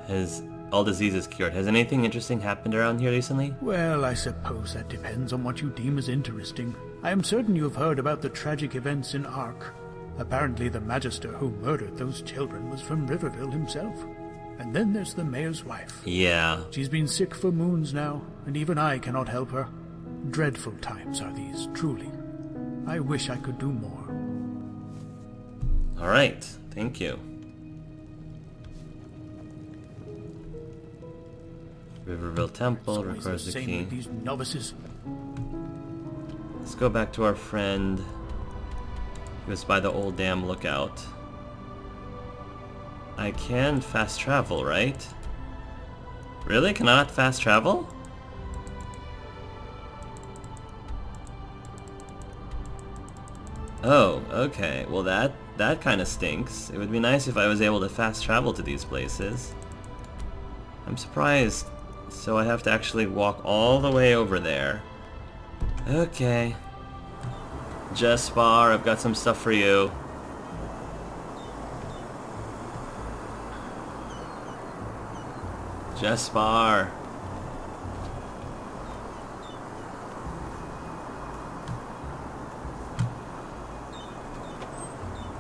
His all diseases cured. Has anything interesting happened around here recently? Well, I suppose that depends on what you deem as interesting. I am certain you have heard about the tragic events in Ark. Apparently the Magister who murdered those children was from Riverville himself. And then there's the mayor's wife. Yeah. She's been sick for moons now, and even I cannot help her. Dreadful times are these, truly. I wish I could do more. Alright, thank you. Riverville Temple requires the key. With these novices. Let's go back to our friend. He was by the old dam lookout. I can fast travel, right? Really? Cannot fast travel? Oh, okay. Well, that kind of stinks. It would be nice if I was able to fast travel to these places. I'm surprised. So I have to actually walk all the way over there. Okay. Jespar, I've got some stuff for you. Jespar.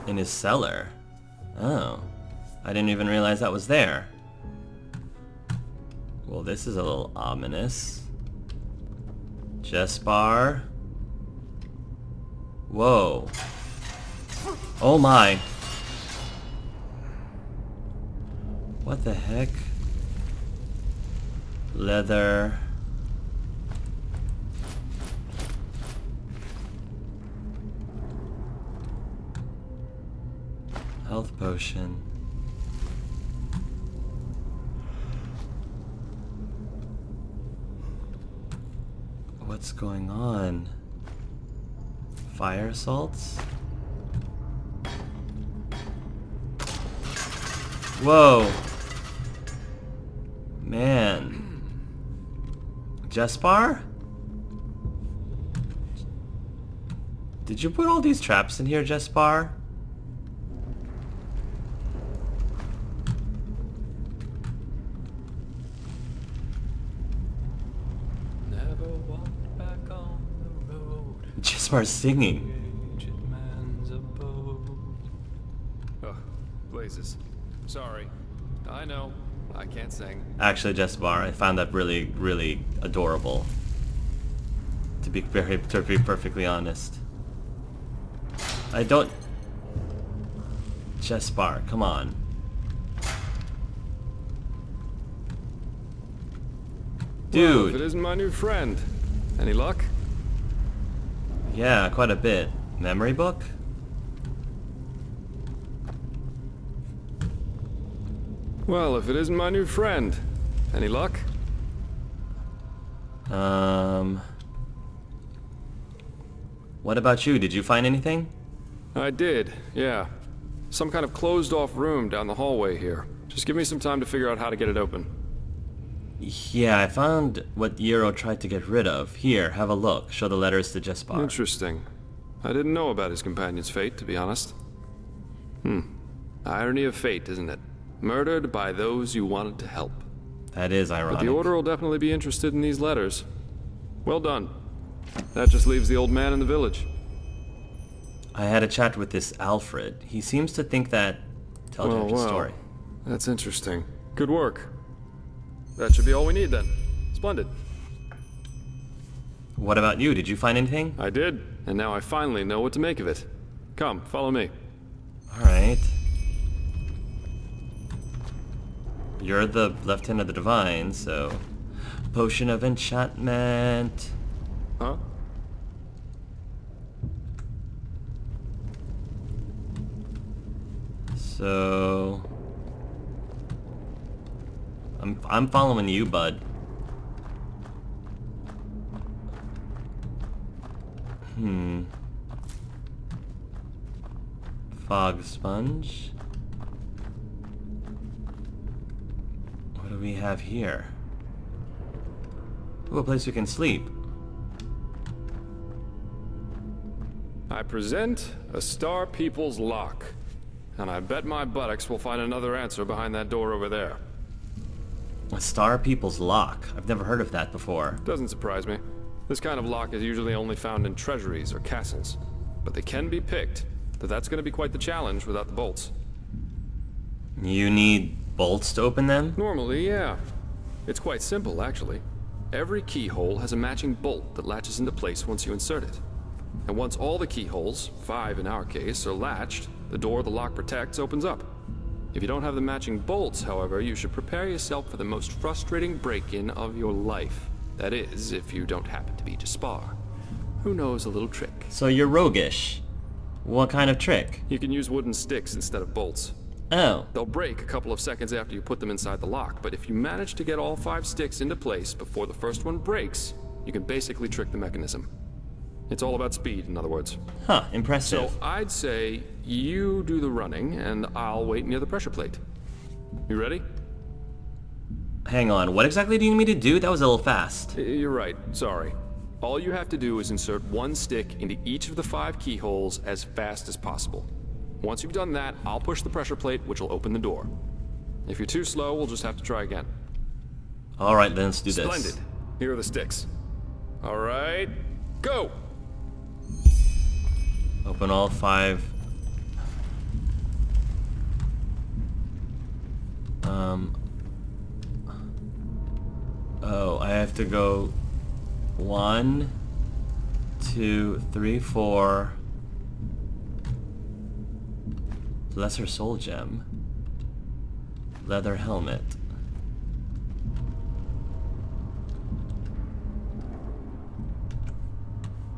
In his cellar. Oh. I didn't even realize that was there. Well, this is a little ominous. Jespar. Whoa. Oh my. What the heck? Leather. Health potion. What's going on? Fire salts? Whoa! Man. Jespar? Did you put all these traps in here, Jespar? Jasper's singing. Oh, blazes. Sorry. I know. I can't sing. Actually, Jespar, I found that really, really adorable. To be perfectly honest. I don't... Jespar, come on. Dude. Well, if it isn't my new friend. Any luck? Yeah, quite a bit. Memory book? Well, if it isn't my new friend. Any luck? What about you? Did you find anything? I did, yeah. Some kind of closed-off room down the hallway here. Just give me some time to figure out how to get it open. Yeah, I found what Yero tried to get rid of. Here, have a look. Show the letters to Jespar. Interesting. I didn't know about his companion's fate, to be honest. Irony of fate, isn't it? Murdered by those you wanted to help. That is ironic. But the Order will definitely be interested in these letters. Well done. That just leaves the old man in the village. I had a chat with this Alfred. He seems to think that... Tell him the story. That's interesting. Good work. That should be all we need then. Splendid. What about you? Did you find anything? I did, and now I finally know what to make of it. Come, follow me. Alright. You're the left hand of the divine, so... Potion of enchantment. Huh? So... I'm following you, bud. Fog sponge. What do we have here? Ooh, a place we can sleep. I present a Star People's lock. And I bet my buttocks will find another answer behind that door over there. A Star People's Lock. I've never heard of that before. Doesn't surprise me. This kind of lock is usually only found in treasuries or castles. But they can be picked, though that's going to be quite the challenge without the bolts. You need bolts to open them? Normally, yeah. It's quite simple, actually. Every keyhole has a matching bolt that latches into place once you insert it. And once all the keyholes, 5 in our case, are latched, the door the lock protects opens up. If you don't have the matching bolts, however, you should prepare yourself for the most frustrating break-in of your life. That is, if you don't happen to be Jespar, who knows a little trick. So you're roguish. What kind of trick? You can use wooden sticks instead of bolts. Oh. They'll break a couple of seconds after you put them inside the lock, but if you manage to get all 5 sticks into place before the first one breaks, you can basically trick the mechanism. It's all about speed, in other words. Huh, impressive. So I'd say you do the running, and I'll wait near the pressure plate. You ready? Hang on, what exactly do you need me to do? That was a little fast. You're right, sorry. All you have to do is insert 1 stick into each of the 5 keyholes as fast as possible. Once you've done that, I'll push the pressure plate, which will open the door. If you're too slow, we'll just have to try again. Alright, then let's do this. Splendid. Here are the sticks. Alright, go! Open all 5. Oh, I have to go 1, 2, 3, 4. Lesser soul gem. Leather helmet.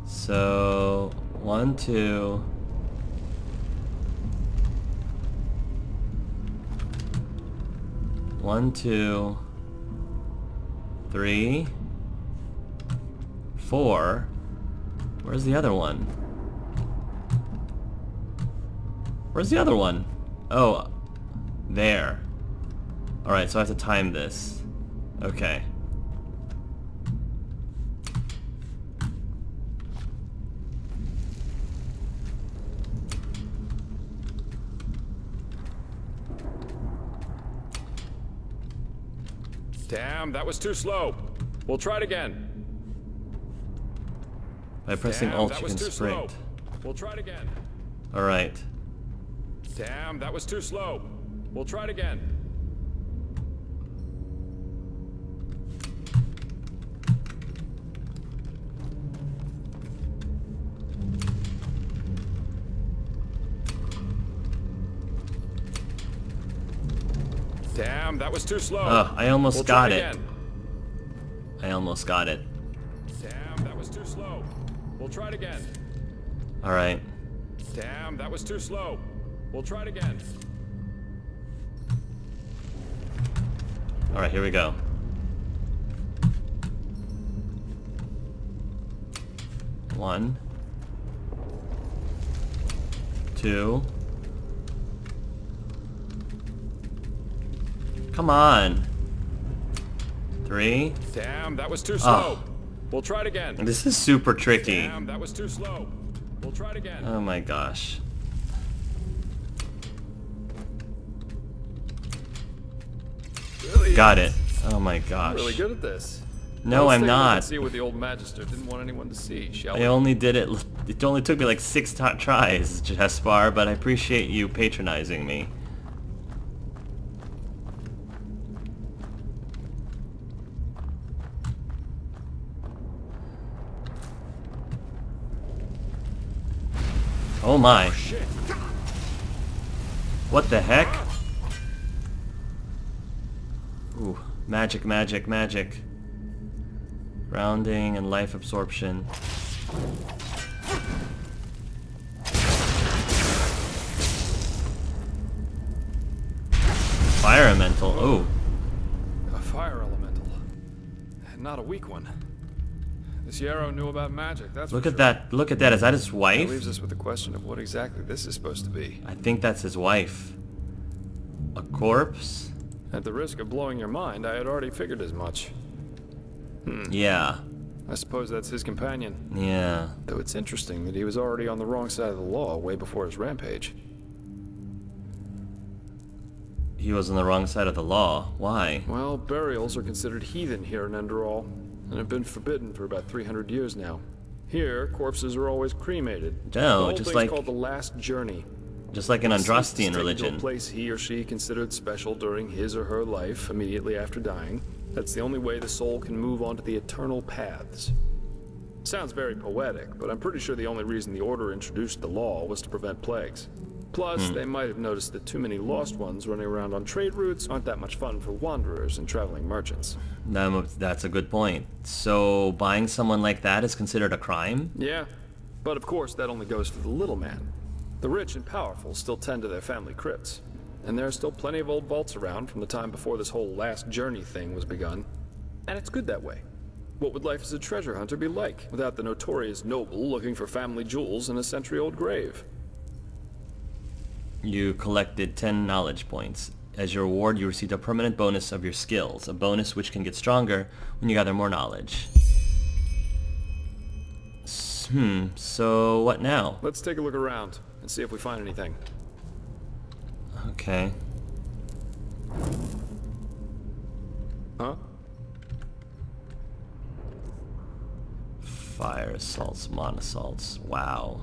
So 1, 2. One, 2, 3, 4. Where's the other one? Where's the other one? Oh, there. Alright, so I have to time this. Okay. Damn, that was too slow. We'll try it again. By pressing Damn, Alt, that you was can too sprint. slow. We'll try it again. Alright. Damn, that was too slow. We'll try it again. Damn, that was too slow. I almost We'll got try it. again. I almost got it. Damn, that was too slow. We'll try it again. Alright. Damn, that was too slow. We'll try it again. Alright, here we go. 1, 2. Come on. 3. Damn, that was too slow. We'll try it again. This is super tricky. Damn, that was too slow. We'll try it again. Oh my gosh. Really? Got it. Oh my gosh. Really good at this. No, Let's I'm take a look and not. see what the old Magister didn't want anyone to see, shall I we? only did it. It only took me like 6 tries, Jespar, but I appreciate you patronizing me. Oh my. Shit. What the heck? Ooh, magic, magic, magic. Grounding and life absorption. Fire elemental. Oh. A fire elemental. Not a weak one. This Yarrow knew about magic, that's Look for at sure. that. Look at that. Is that his That wife? leaves us with the question of what exactly this is supposed to be. I think that's his wife. A corpse? At the risk of blowing your mind, I had already figured as much. Yeah. I suppose that's his companion. Yeah. Though it's interesting that he was already on the wrong side of the law way before his rampage. he was on the wrong side of the law. Why? Well, burials are considered heathen here in Enderal, and have been forbidden for about 300 years now. Here, corpses are always cremated. No, the whole just thing's like- called the Last Journey. Just like an Andrastian To a religion. place he or she considered special during his or her life, immediately after dying. That's the only way the soul can move on to the eternal paths. Sounds very poetic, but I'm pretty sure the only reason the Order introduced the law was to prevent plagues. Plus, they might have noticed that too many lost ones running around on trade routes aren't that much fun for wanderers and traveling merchants. That's a good point. So buying someone like that is considered a crime? Yeah, but of course that only goes for the little man. The rich and powerful still tend to their family crypts. And there are still plenty of old vaults around from the time before this whole last journey thing was begun. And it's good that way. What would life as a treasure hunter be like without the notorious noble looking for family jewels in a century-old grave? You collected 10 knowledge points. As your reward, you received a permanent bonus of your skills, a bonus which can get stronger when you gather more knowledge. So what now? Let's take a look around and see if we find anything. Okay. Huh? Fire assaults, monossaults. Wow.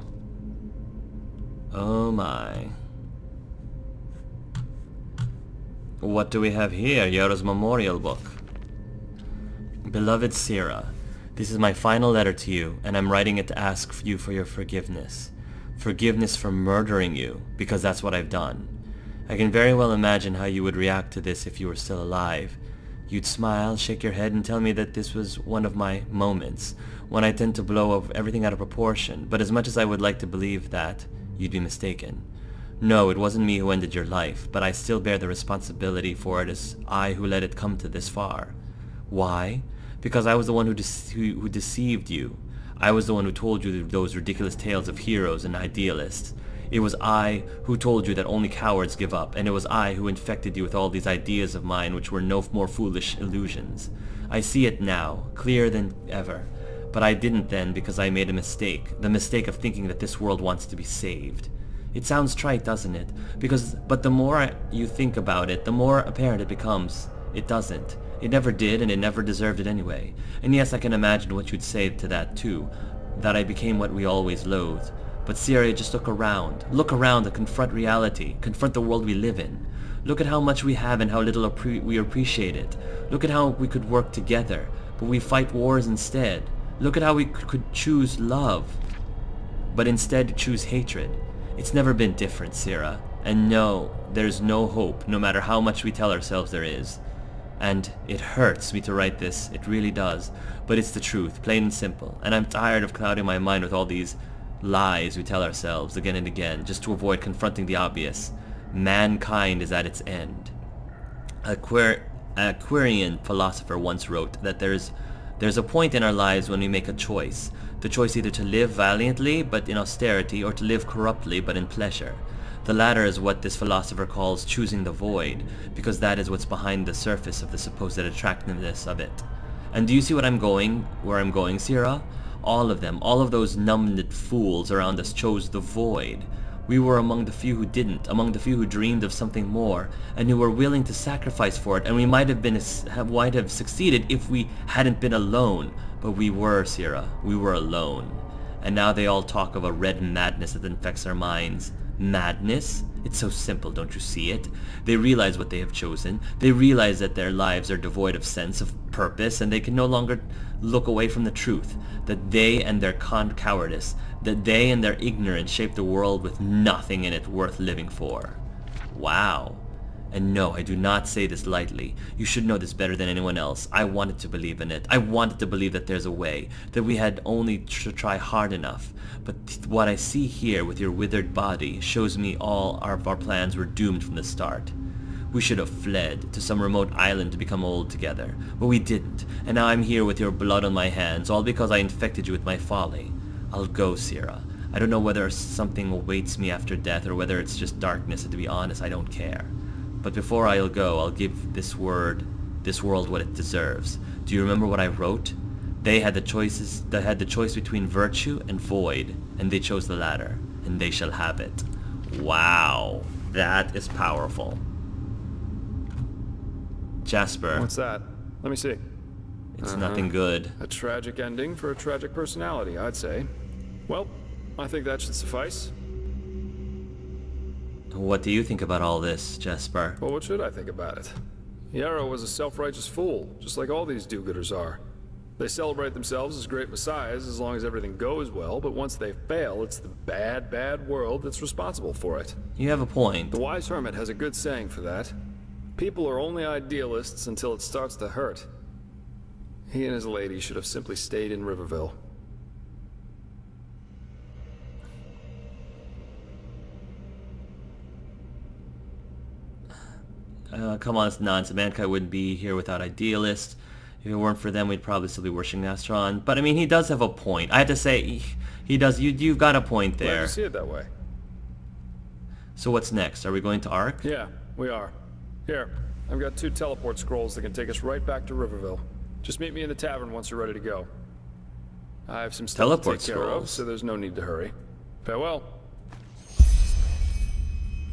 Oh my. What do we have here? Yoda's memorial book. Beloved Sira, this is my final letter to you, and I'm writing it to ask you for your forgiveness. Forgiveness for murdering you, because that's what I've done. I can very well imagine how you would react to this if you were still alive. You'd smile, shake your head, and tell me that this was one of my moments, when I tend to blow everything out of proportion, but as much as I would like to believe that, you'd be mistaken. No, it wasn't me who ended your life, but I still bear the responsibility for it as I who let it come to this far. Why? Because I was the one who deceived you. I was the one who told you those ridiculous tales of heroes and idealists. It was I who told you that only cowards give up, and it was I who infected you with all these ideas of mine which were no more foolish illusions. I see it now, clearer than ever. But I didn't then because I made a mistake, the mistake of thinking that this world wants to be saved. It sounds trite, doesn't it? But the more you think about it, the more apparent it becomes. It doesn't. It never did, and it never deserved it anyway. And yes, I can imagine what you'd say to that too, that I became what we always loathed. But Siri, just look around. Look around and confront reality. Confront the world we live in. Look at how much we have and how little we appreciate it. Look at how we could work together, but we fight wars instead. Look at how we could choose love, but instead choose hatred. It's never been different, Sira. And no, there's no hope, no matter how much we tell ourselves there is. And it hurts me to write this, it really does. But it's the truth, plain and simple. And I'm tired of clouding my mind with all these lies we tell ourselves again and again, just to avoid confronting the obvious. Mankind is at its end. A Quirian philosopher once wrote that there's a point in our lives when we make a choice. The choice either to live valiantly but in austerity, or to live corruptly but in pleasure. The latter is what this philosopher calls choosing the void, because that is what's behind the surface of the supposed attractiveness of it. And do you see where I'm going, Sira? All of them, all of those numbed fools around us chose the void. We were among the few who didn't, among the few who dreamed of something more, and who were willing to sacrifice for it, and we might have succeeded if we hadn't been alone. But we were, Sira, we were alone. And now they all talk of a red madness that infects our minds. Madness? It's so simple, don't you see it? They realize what they have chosen. They realize that their lives are devoid of sense of purpose, and they can no longer look away from the truth. That they and their cowardice, that they and their ignorance shape the world with nothing in it worth living for. Wow. And no, I do not say this lightly. You should know this better than anyone else. I wanted to believe in it. I wanted to believe that there's a way, that we had only to try hard enough. But what I see here with your withered body shows me all of our plans were doomed from the start. We should have fled to some remote island to become old together, but we didn't, and now I'm here with your blood on my hands, all because I infected you with my folly. I'll go, Sira. I don't know whether something awaits me after death or whether it's just darkness, and to be honest, I don't care. But before I'll go, I'll give this world what it deserves. Do you remember what I wrote? They had the choice between virtue and void, and they chose the latter, and they shall have it. Wow, that is powerful. Jasper. What's that? Let me see. It's nothing good. A tragic ending for a tragic personality, I'd say. Well, I think that should suffice. What do you think about all this, Jespar? Well, what should I think about it? Yarrow was a self-righteous fool, just like all these do-gooders are. They celebrate themselves as great messiahs as long as everything goes well, but once they fail, it's the bad, bad world that's responsible for it. You have a point. The wise hermit has a good saying for that. People are only idealists until it starts to hurt. He and his lady should have simply stayed in Riverville. Come on, it's nonsense. Mankind wouldn't be here without idealists. If it weren't for them, we'd probably still be worshiping Astron. But I mean, he does have a point. I have to say, he does. You've got a point there. Glad you see it that way. So what's next? Are we going to Ark? Yeah, we are. Here, I've got 2 teleport scrolls that can take us right back to Riverville. Just meet me in the tavern once you're ready to go. I have some stuff Teleport to take care of, scrolls. so there's no need to hurry. Farewell.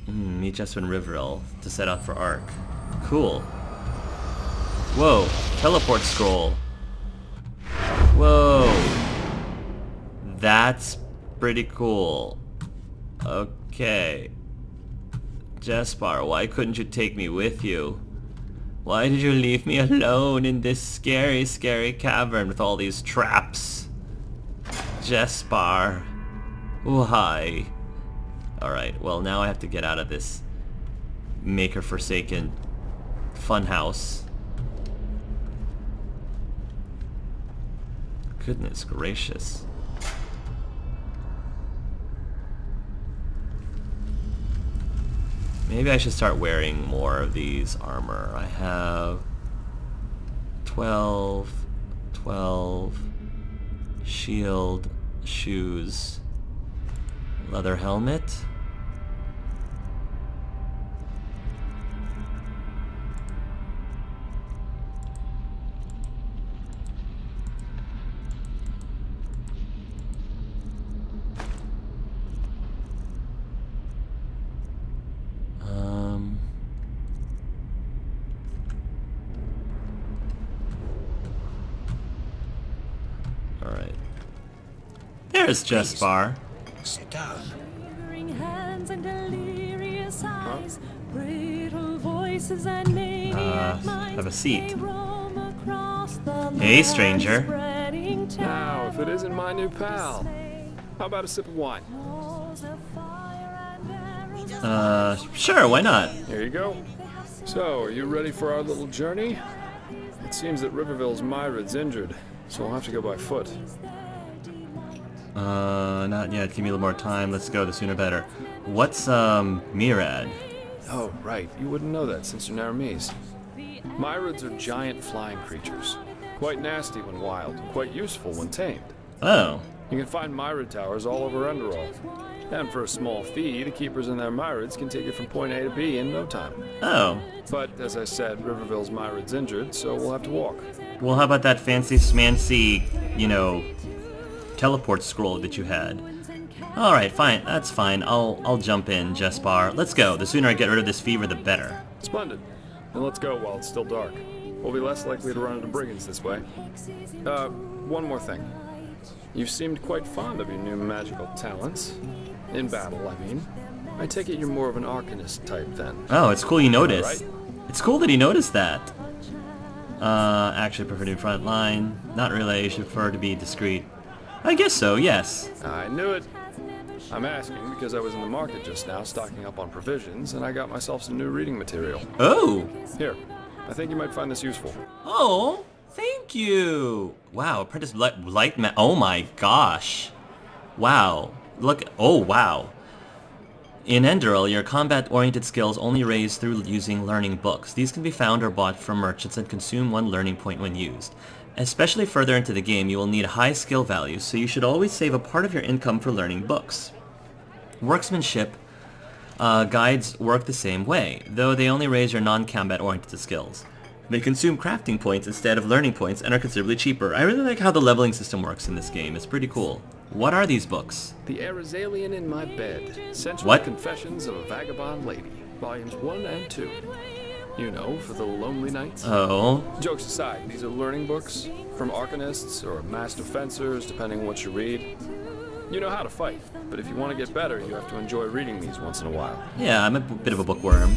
Meet Jasper in Riverville to set out for Ark. Cool. Whoa, teleport scroll. Whoa. That's pretty cool. Okay. Jespar, why couldn't you take me with you? Why did you leave me alone in this scary, scary cavern with all these traps? Jespar. Why? Alright, well now I have to get out of this maker-forsaken funhouse. Goodness gracious. Maybe I should start wearing more of these armor. I have 12, shield, shoes, leather helmet. Alright. There's Jespar. Sit down. Hands and delirious eyes, brittle voices and maniac minds. Have a seat. They roam across the Hey, land, stranger. spreading Now, if it isn't my new terror, pal. dismay. How about a sip of wine? Walls of fire and arrows. Sure, why not? Here you go. So, are you ready for our little journey? It seems that Riverville's Myrid's injured, so we'll have to go by foot. Not yet. Give me a little more time. Let's go. The sooner better. What's, Mirad? Oh, right. You wouldn't know that since you're Naramese. Myrids are giant flying creatures. Quite nasty when wild, quite useful when tamed. Oh. You can find Myrid towers all over Enderal. And for a small fee, the keepers in their Myrids can take you from point A to B in no time. Oh. But, as I said, Riverville's Myrid's injured, so we'll have to walk. Well, how about that fancy smancy, teleport scroll that you had? Alright, fine. That's fine. I'll jump in, Jespar. Let's go. The sooner I get rid of this fever, the better. Splendid. Then let's go while it's still dark. We'll be less likely to run into brigands this way. One more thing. You seemed quite fond of your new magical talents. In battle, I mean. I take it you're more of an arcanist type then. Oh, it's cool you noticed. Right. It's cool that he noticed that. Actually prefer to be front line. Not really. I should prefer to be discreet. I guess so, yes. I knew it. I'm asking because I was in the market just now stocking up on provisions and I got myself some new reading material. Oh! Here, I think you might find this useful. Oh! Thank you! Wow, Apprentice Light Man. Oh my gosh. Wow. Look. Oh, wow. In Enderal, your combat-oriented skills only raise through using learning books. These can be found or bought from merchants and consume 1 learning point when used. Especially further into the game, you will need high skill values, so you should always save a part of your income for learning books. Workmanship guides work the same way, though they only raise your non-combat oriented skills. They consume crafting points instead of learning points and are considerably cheaper. I really like how the leveling system works in this game. It's pretty cool. What are these books? The Arizalian in My Bed. Sensual What? Confessions of a Vagabond Lady. Volumes 1 and 2. You know, for the lonely nights. Oh. Jokes aside, these are learning books from arcanists or master fencers, depending on what you read. You know how to fight, but if you want to get better, you have to enjoy reading these once in a while. Yeah, I'm a bit of a bookworm.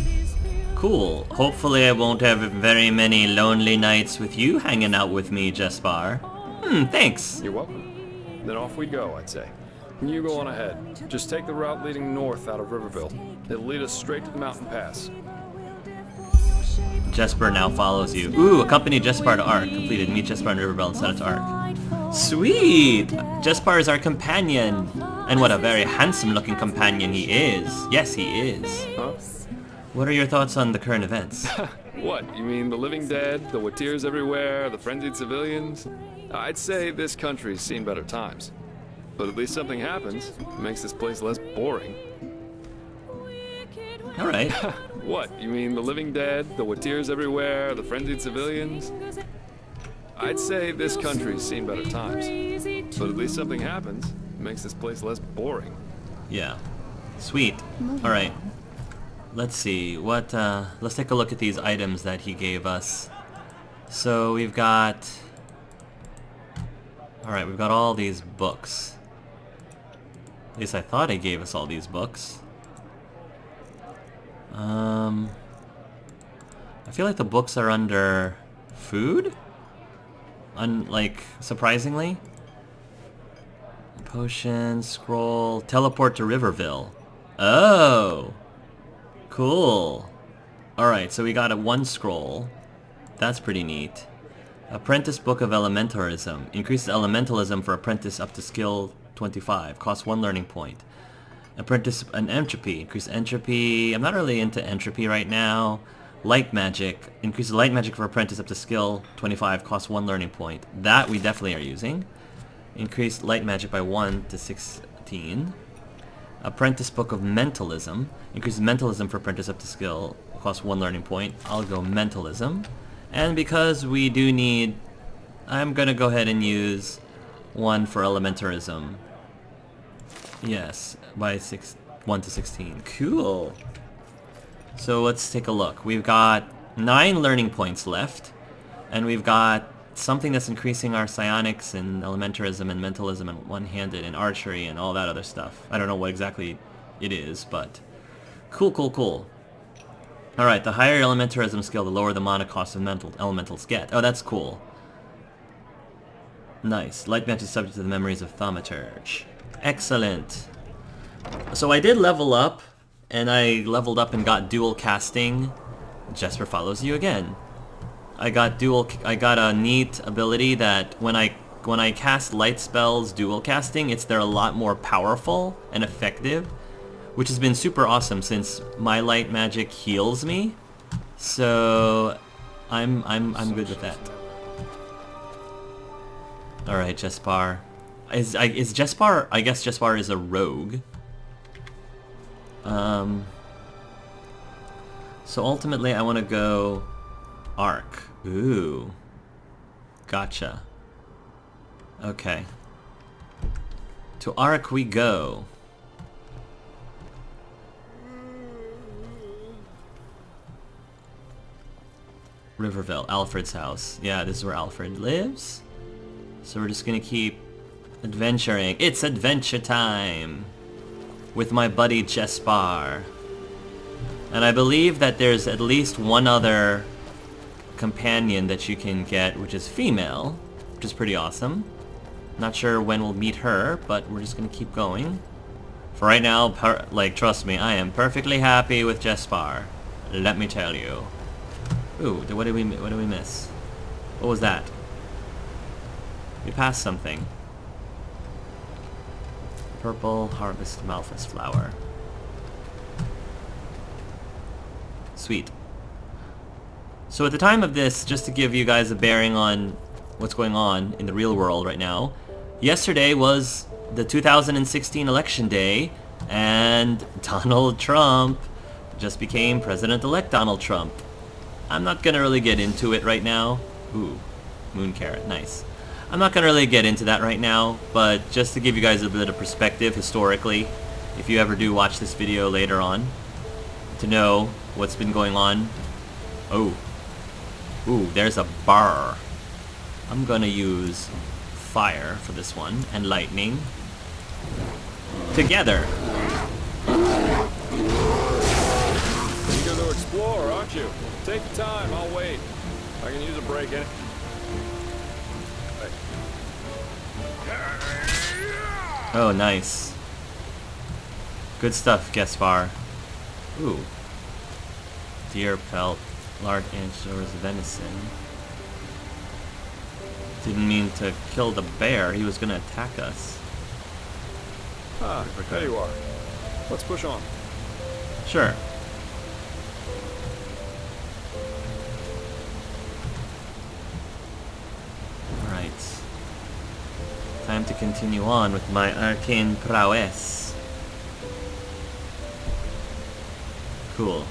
Cool. Hopefully I won't have very many lonely nights with you hanging out with me, Jespar. Thanks. You're welcome. Then off we go, I'd say. You go on ahead. Just take the route leading north out of Riverville. It'll lead us straight to the mountain pass. Jasper now follows you. Ooh, accompany Jespar to Ark. Completed. Meet Jespar in Riverville and set it to Ark. Sweet! Jespar is our companion. And what a very handsome looking companion he is. Yes, he is. Huh? What are your thoughts on the current events? What? You mean the living dead, the Watirs everywhere, the frenzied civilians? I'd say this country's seen better times. But at least something happens. It makes this place less boring. Alright. What? You mean the living dead, the Watirs everywhere, the frenzied civilians? I'd say this country's seen better times. But at least something happens. It makes this place less boring. Yeah. Sweet. Alright. Let's see. Let's take a look at these items that he gave us. So we've got... Alright, we've got all these books. At least I thought he gave us all these books. I feel like the books are under food? Like, surprisingly. Potion, scroll, teleport to Riverville. Oh! Cool. Alright, so we got a 1 scroll. That's pretty neat. Apprentice Book of Elementalism. Increases elementalism for apprentice up to skill 25. Costs 1 learning point. Apprentice an entropy. Increase entropy. I'm not really into entropy right now. Light magic. Increases light magic for apprentice up to skill 25. Costs 1 learning point. That we definitely are using. Increase light magic by 1 to 16. Apprentice Book of Mentalism. Increases mentalism for apprentice up to skill. Costs 1 learning point. I'll go mentalism. And because we do need... I'm gonna go ahead and use 1 for elementarism. Yes, by 1 to 16. Cool. So let's take a look. We've got 9 learning points left. And we've got something that's increasing our psionics and elementarism and mentalism and one-handed and archery and all that other stuff. I don't know what exactly it is, but... Cool, cool, cool. Alright, the higher elementarism skill, the lower the mana cost of elementals get. Oh, that's cool. Nice. Light match is subject to the memories of Thaumaturge. Excellent. So I did level up, and I leveled up and got dual casting. Jasper follows you again. I got a neat ability that when I cast light spells dual casting, they're a lot more powerful and effective, which has been super awesome since my light magic heals me. So I'm good with that. All right, Jespar. Is Jespar? I guess Jespar is a rogue. So ultimately, I want to go Ark. Ooh. Gotcha. Okay. To Ark we go. Riverville, Alfred's house. Yeah, this is where Alfred lives. So we're just gonna keep adventuring. It's adventure time! With my buddy Jespar. And I believe that there's at least one other companion that you can get, which is female, which is pretty awesome. Not sure when we'll meet her, but we're just gonna keep going. For right now, trust me, I am perfectly happy with Jespar. Let me tell you. Ooh, what did we miss? What was that? We passed something. Purple harvest malthus flower. Sweet. So at the time of this, just to give you guys a bearing on what's going on in the real world right now, yesterday was the 2016 election day, and Donald Trump just became President-elect Donald Trump. I'm not gonna really get into it right now. Ooh, moon carrot, nice. I'm not gonna really get into that right now, but just to give you guys a bit of perspective historically, if you ever do watch this video later on, to know what's been going on Oh. Ooh, there's a bar. I'm gonna use fire for this one, and lightning. Together. You're going to explore, aren't you? Take your time, I'll wait. I can use a break in. Oh, nice. Good stuff, Jespar. Ooh. Deer pelt, large antlers, venison. Didn't mean to kill the bear. He was gonna attack us. Ah, there you are. Let's push on. Sure. Alright. Time to continue on with my arcane prowess. Cool.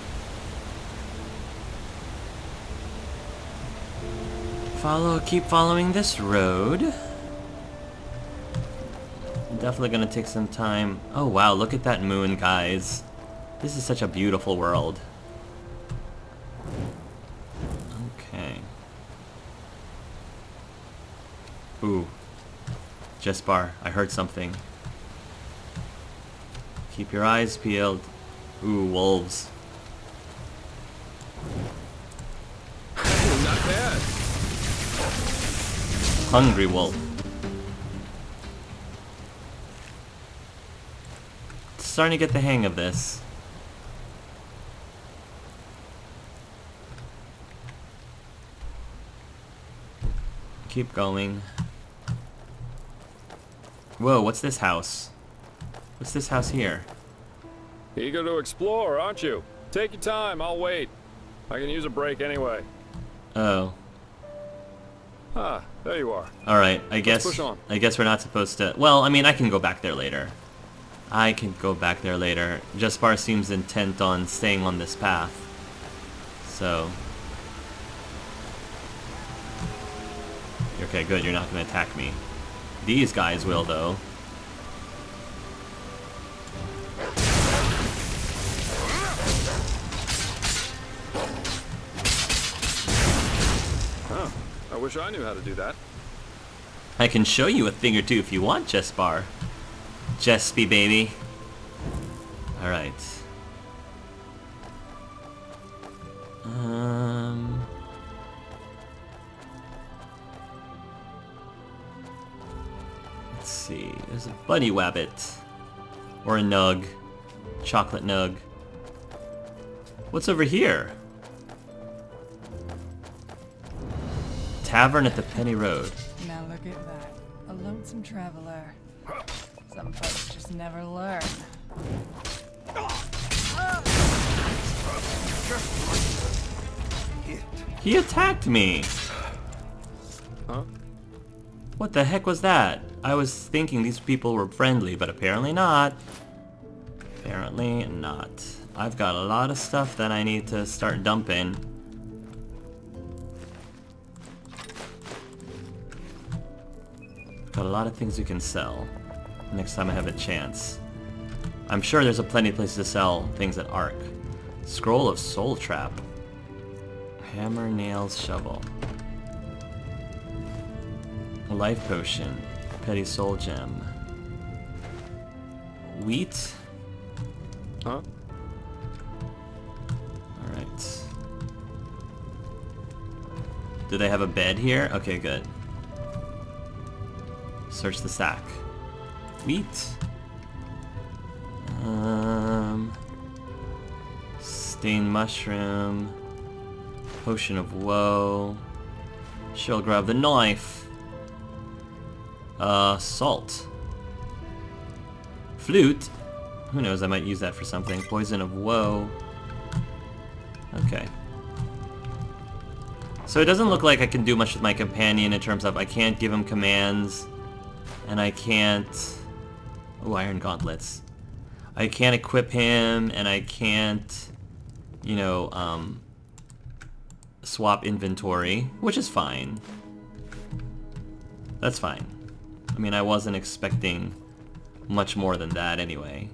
Keep following this road. Definitely gonna take some time. Oh wow, look at that moon, guys. This is such a beautiful world. Okay. Ooh. Jespar, I heard something. Keep your eyes peeled. Ooh, wolves. Not bad. Hungry wolf. Starting to get the hang of this. Keep going. Whoa, what's this house? What's this house here? Eager to explore, aren't you? Take your time, I'll wait. I can use a break anyway. Oh. Ah, there you are. Alright, I guess push on. we're not supposed to. Well, I mean, I can go back there later. Jespar seems intent on staying on this path. So. Okay, good, you're not gonna attack me. These guys will, though. Huh. I wish I knew how to do that. I can show you a thing or two if you want, Jespar. Jespy, baby. Alright. Let's see. There's a bunny wabbit. Or a nug. Chocolate nug. What's over here? Tavern at the Penny Road. Now look at that. A lonesome traveler. Some folks just never learn. He attacked me! Huh? What the heck was that? I was thinking these people were friendly, but apparently not. Apparently not. I've got a lot of stuff that I need to start dumping. Got a lot of things we can sell. Next time I have a chance. I'm sure there's a plenty of places to sell things at Ark. Scroll of Soul Trap. Hammer, nails, shovel. A life potion. Petty soul gem. Wheat. Huh? Alright. Do they have a bed here? Okay, good. Search the sack. Wheat. Stained mushroom. Potion of woe. She'll grab the knife. Salt. Flute. Who knows, I might use that for something. Poison of woe. Okay. So it doesn't look like I can do much with my companion in terms of I can't give him commands. And I can't... Oh, iron gauntlets. I can't equip him, and I can't, you know, swap inventory, which is fine. That's fine. I mean, I wasn't expecting much more than that anyway.